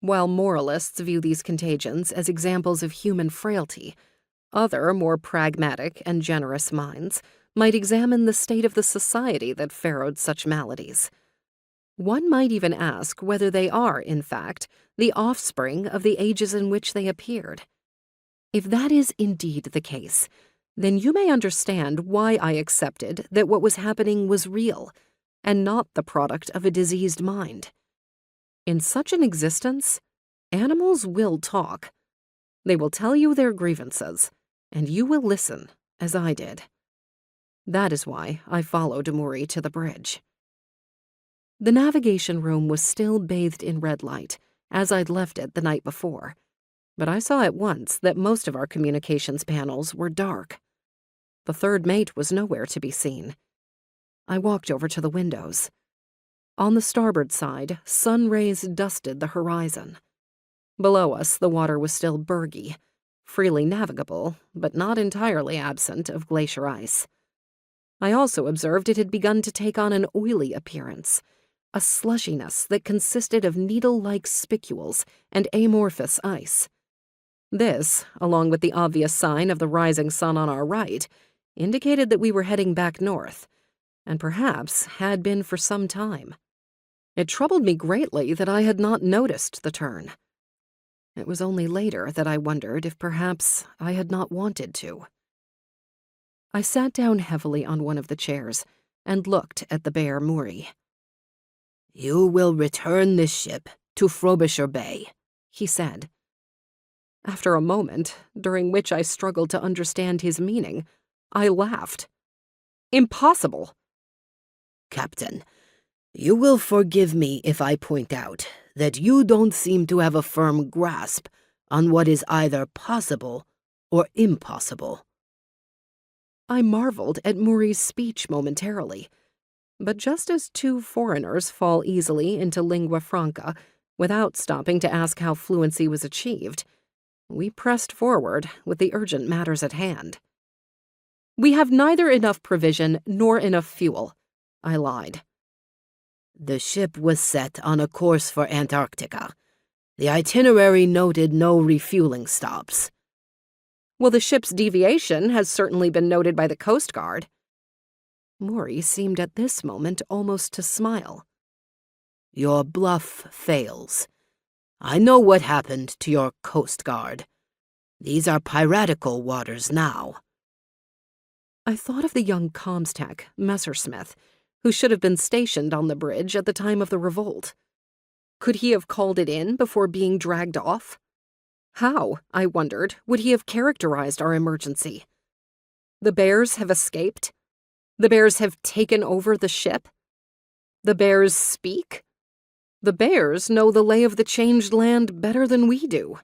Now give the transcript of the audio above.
While moralists view these contagions as examples of human frailty, other, more pragmatic and generous minds might examine the state of the society that furrowed such maladies. One might even ask whether they are, in fact, the offspring of the ages in which they appeared. If that is indeed the case, then you may understand why I accepted that what was happening was real and not the product of a diseased mind. In such an existence, animals will talk. They will tell you their grievances, and you will listen, as I did. That is why I followed Muri to the bridge. The navigation room was still bathed in red light, as I'd left it the night before, but I saw at once that most of our communications panels were dark. The third mate was nowhere to be seen. I walked over to the windows. On the starboard side, sun rays dusted the horizon. Below us, the water was still bergy, freely navigable, but not entirely absent of glacier ice. I also observed it had begun to take on an oily appearance, a slushiness that consisted of needle-like spicules and amorphous ice. This, along with the obvious sign of the rising sun on our right, indicated that we were heading back north, and perhaps had been for some time. It troubled me greatly that I had not noticed the turn. It was only later that I wondered if perhaps I had not wanted to. I sat down heavily on one of the chairs and looked at the bare Muri. "You will return this ship to Frobisher Bay," he said. After a moment, during which I struggled to understand his meaning, I laughed. Impossible! "Captain, you will forgive me if I point out that you don't seem to have a firm grasp on what is either possible or impossible." I marveled at Muri's speech momentarily, but just as two foreigners fall easily into lingua franca without stopping to ask how fluency was achieved, we pressed forward with the urgent matters at hand. "We have neither enough provision nor enough fuel," I lied. "The ship was set on a course for Antarctica. The itinerary noted no refueling stops." "Well, the ship's deviation has certainly been noted by the Coast Guard." Muri seemed at this moment almost to smile. "Your bluff fails. I know what happened to your Coast Guard. These are piratical waters now." I thought of the young comms-tech, Messersmith, who should have been stationed on the bridge at the time of the revolt. Could he have called it in before being dragged off? How, I wondered, would he have characterized our emergency? The bears have escaped? The bears have taken over the ship? The bears speak? The bears know the lay of the changed land better than we do.